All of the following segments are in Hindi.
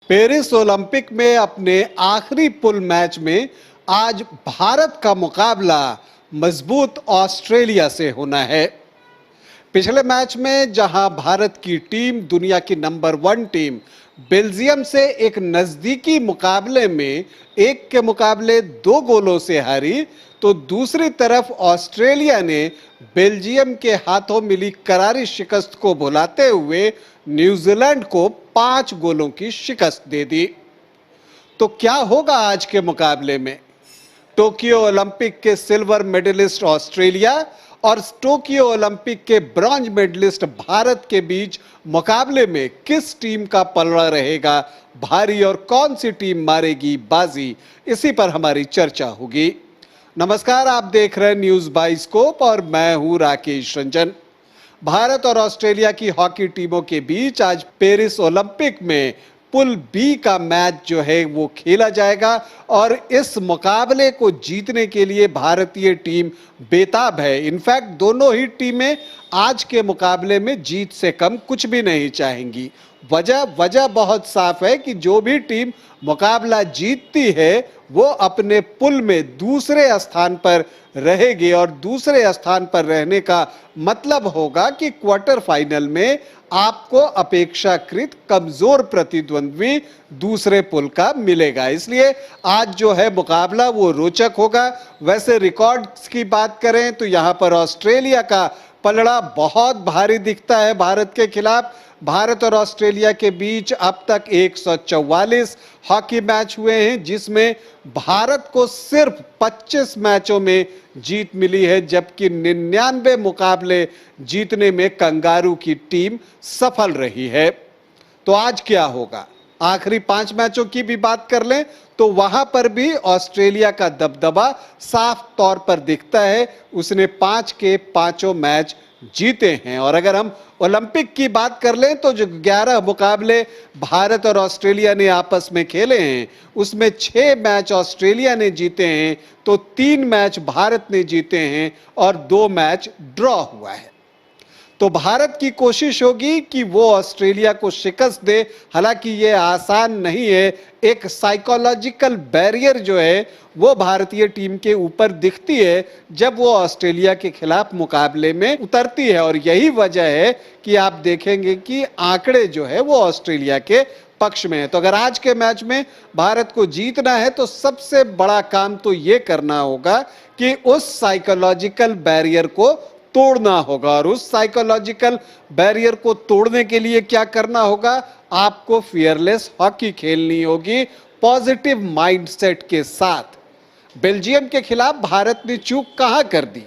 पेरिस ओलंपिक में अपने आखिरी पुल मैच में आज भारत का मुकाबला मजबूत ऑस्ट्रेलिया से होना है। पिछले मैच में जहां भारत की टीम दुनिया की नंबर 1 टीम बेल्जियम से एक नजदीकी मुकाबले में एक के मुकाबले 2 गोलों से हारी, तो दूसरी तरफ ऑस्ट्रेलिया ने बेल्जियम के हाथों मिली करारी शिकस्त को भुलाते हुए न्यूजीलैंड को 5 गोलों की शिकस्त दे दी। तो क्या होगा आज के मुकाबले में? टोक्यो ओलंपिक के सिल्वर मेडलिस्ट ऑस्ट्रेलिया और टोक्यो ओलंपिक के ब्रॉन्ज मेडलिस्ट भारत के बीच मुकाबले में किस टीम का पलड़ा रहेगा भारी और कौन सी टीम मारेगी बाजी, इसी पर हमारी चर्चा होगी। नमस्कार, आप देख रहे हैं न्यूज बाइस्कोप और मैं हूं राकेश रंजन। भारत और ऑस्ट्रेलिया की हॉकी टीमों के बीच आज पेरिस ओलंपिक में पुल बी का मैच जो है वो खेला जाएगा और इस मुकाबले को जीतने के लिए भारतीय टीम बेताब है। इनफैक्ट दोनों ही टीमें आज के मुकाबले में जीत से कम कुछ भी नहीं चाहेंगी। वजह बहुत साफ है कि जो भी टीम मुकाबला जीतती है वो अपने पुल में दूसरे स्थान पर रहेगी और दूसरे स्थान पर रहने का मतलब होगा कि क्वार्टर फाइनल में आपको अपेक्षाकृत कमजोर प्रतिद्वंद्वी दूसरे पुल का मिलेगा। इसलिए आज जो है मुकाबला वो रोचक होगा। वैसे रिकॉर्ड्स की बात करें तो यहां पर ऑस्ट्रेलिया का पलड़ा बहुत भारी दिखता है भारत के खिलाफ। भारत और ऑस्ट्रेलिया के बीच अब तक 144 हॉकी मैच हुए हैं, जिसमें भारत को सिर्फ 25 मैचों में जीत मिली है, जबकि 99 मुकाबले जीतने में कंगारू की टीम सफल रही है। तो आज क्या होगा? आखिरी 5 मैचों की भी बात कर लें तो वहां पर भी ऑस्ट्रेलिया का दबदबा साफ तौर पर दिखता है। उसने 5 के 5 मैच जीते हैं। और अगर हम ओलंपिक की बात कर लें तो जो 11 मुकाबले भारत और ऑस्ट्रेलिया ने आपस में खेले हैं उसमें 6 मैच ऑस्ट्रेलिया ने जीते हैं, तो 3 मैच भारत ने जीते हैं और 2 मैच ड्रॉ हुआ है। तो भारत की कोशिश होगी कि वो ऑस्ट्रेलिया को शिकस्त दे। हालांकि ये आसान नहीं है। एक साइकोलॉजिकल बैरियर जो है वो भारतीय टीम के ऊपर दिखती है जब वो ऑस्ट्रेलिया के खिलाफ मुकाबले में उतरती है, और यही वजह है कि आप देखेंगे कि आंकड़े जो है वो ऑस्ट्रेलिया के पक्ष में है। तो अगर आज के मैच में भारत को जीतना है तो सबसे बड़ा काम तो ये करना होगा कि उस साइकोलॉजिकल बैरियर को तोड़ना होगा। और उस साइकोलॉजिकल बैरियर को तोड़ने के लिए क्या करना होगा? आपको फियरलेस हॉकी खेलनी होगी, पॉजिटिव माइंडसेट के साथ। बेल्जियम के खिलाफ भारत ने चूक कहां कर दी?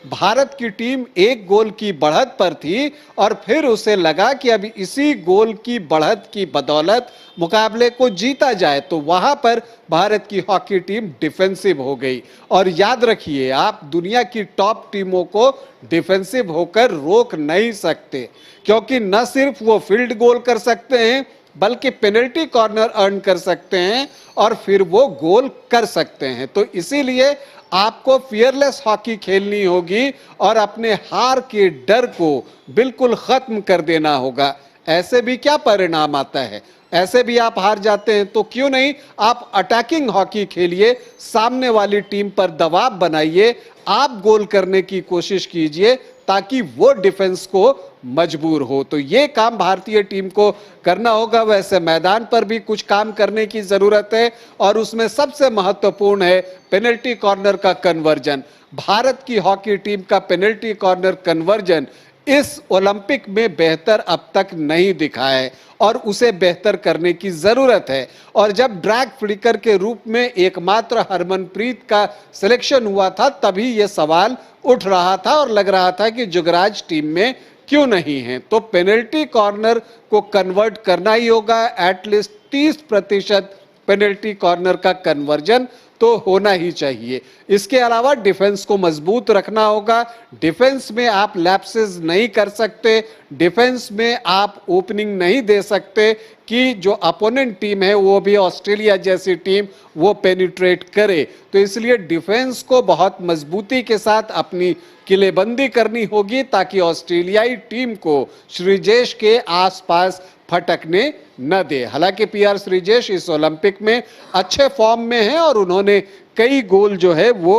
भारत की टीम 1 गोल की बढ़त पर थी और फिर उसे लगा कि अभी इसी गोल की बढ़त की बदौलत मुकाबले को जीता जाए, तो वहां पर भारत की हॉकी टीम डिफेंसिव हो गई। और याद रखिए, आप दुनिया की टॉप टीमों को डिफेंसिव होकर रोक नहीं सकते, क्योंकि न सिर्फ वो फील्ड गोल कर सकते हैं बल्कि पेनल्टी कॉर्नर अर्न कर सकते हैं और फिर वो गोल कर सकते हैं। तो इसीलिए आपको फियरलेस हॉकी खेलनी होगी और अपने हार के डर को बिल्कुल खत्म कर देना होगा। ऐसे भी क्या परिणाम आता है? ऐसे भी आप हार जाते हैं, तो क्यों नहीं आप अटैकिंग हॉकी खेलिए, सामने वाली टीम पर दबाव बनाइए, आप गोल करने की कोशिश कीजिए ताकि वो डिफेंस को मजबूर हो। तो ये काम भारतीय टीम को करना होगा। वैसे मैदान पर भी कुछ काम करने की जरूरत है और उसमें सबसे महत्वपूर्ण है पेनल्टी कॉर्नर का कन्वर्जन। भारत की हॉकी टीम का पेनल्टी कॉर्नर कन्वर्जन इस ओलंपिक में बेहतर अब तक नहीं दिखा है और उसे बेहतर करने की जरूरत है। और जब ड्रैग फ्लिकर के रूप में एकमात्र हरमनप्रीत का सिलेक्शन हुआ था तभी यह सवाल उठ रहा था और लग रहा था कि जुगराज टीम में क्यों नहीं है। तो पेनल्टी कॉर्नर को कन्वर्ट करना ही होगा। एटलीस्ट 30% पेनल्टी कॉर्नर का कन्वर्जन तो होना ही चाहिए। इसके अलावा डिफेंस को मजबूत रखना होगा। डिफेंस में आप लैप्सेस नहीं कर सकते, डिफेंस में आप ओपनिंग नहीं दे सकते कि जो अपोनेंट टीम है वो भी ऑस्ट्रेलिया जैसी टीम वो पेनिट्रेट करे। तो इसलिए डिफेंस को बहुत मजबूती के साथ अपनी किलेबंदी करनी होगी ताकि ऑस्ट्रेलियाई टीम को श्रीजेश के आसपास फटकने न दे। हालांकि पीआर श्रीजेश इस ओलंपिक में अच्छे फॉर्म में हैं और उन्होंने कई गोल जो है वो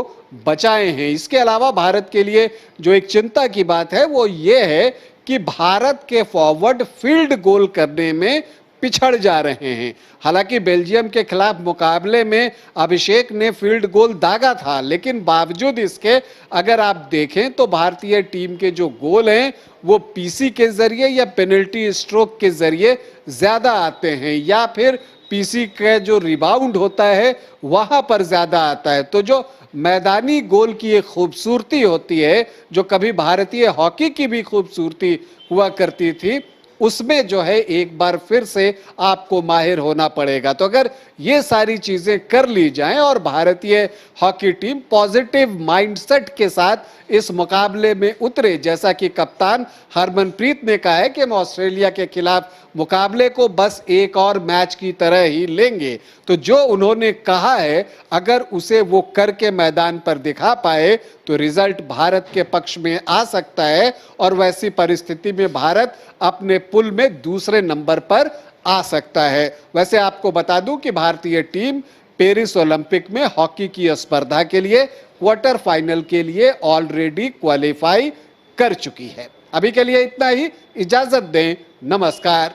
बचाए हैं। इसके अलावा भारत के लिए जो एक चिंता की बात है वो ये है कि भारत के फॉरवर्ड फील्ड गोल करने में पिछड़ जा रहे हैं। हालांकि बेल्जियम के खिलाफ मुकाबले में अभिषेक ने फील्ड गोल दागा था, लेकिन बावजूद इसके अगर आप देखें तो भारतीय टीम के जो गोल हैं वो पीसी के जरिए या पेनल्टी स्ट्रोक के जरिए ज्यादा आते हैं, या फिर पीसी का जो रिबाउंड होता है वहां पर ज्यादा आता है। तो जो मैदानी गोल की एक खूबसूरती होती है, जो कभी भारतीय हॉकी की भी खूबसूरती हुआ करती थी, उसमें जो है एक बार फिर से आपको माहिर होना पड़ेगा। तो अगर ये सारी चीजें कर ली जाएं और भारतीय हॉकी टीम पॉजिटिव माइंडसेट के साथ इस मुकाबले में उतरे, जैसा कि कप्तान हरमनप्रीत ने कहा है कि हम ऑस्ट्रेलिया के खिलाफ मुकाबले को बस एक और मैच की तरह ही लेंगे, तो जो उन्होंने कहा है अगर उसे वो करके मैदान पर दिखा पाए तो रिजल्ट भारत के पक्ष में आ सकता है और वैसी परिस्थिति में भारत अपने पुल में दूसरे नंबर पर आ सकता है। वैसे आपको बता दूं कि भारतीय टीम पेरिस ओलंपिक में हॉकी की स्पर्धा के लिए क्वार्टर फाइनल के लिए ऑलरेडी क्वालिफाई कर चुकी है। अभी के लिए इतना ही, इजाजत दें, नमस्कार।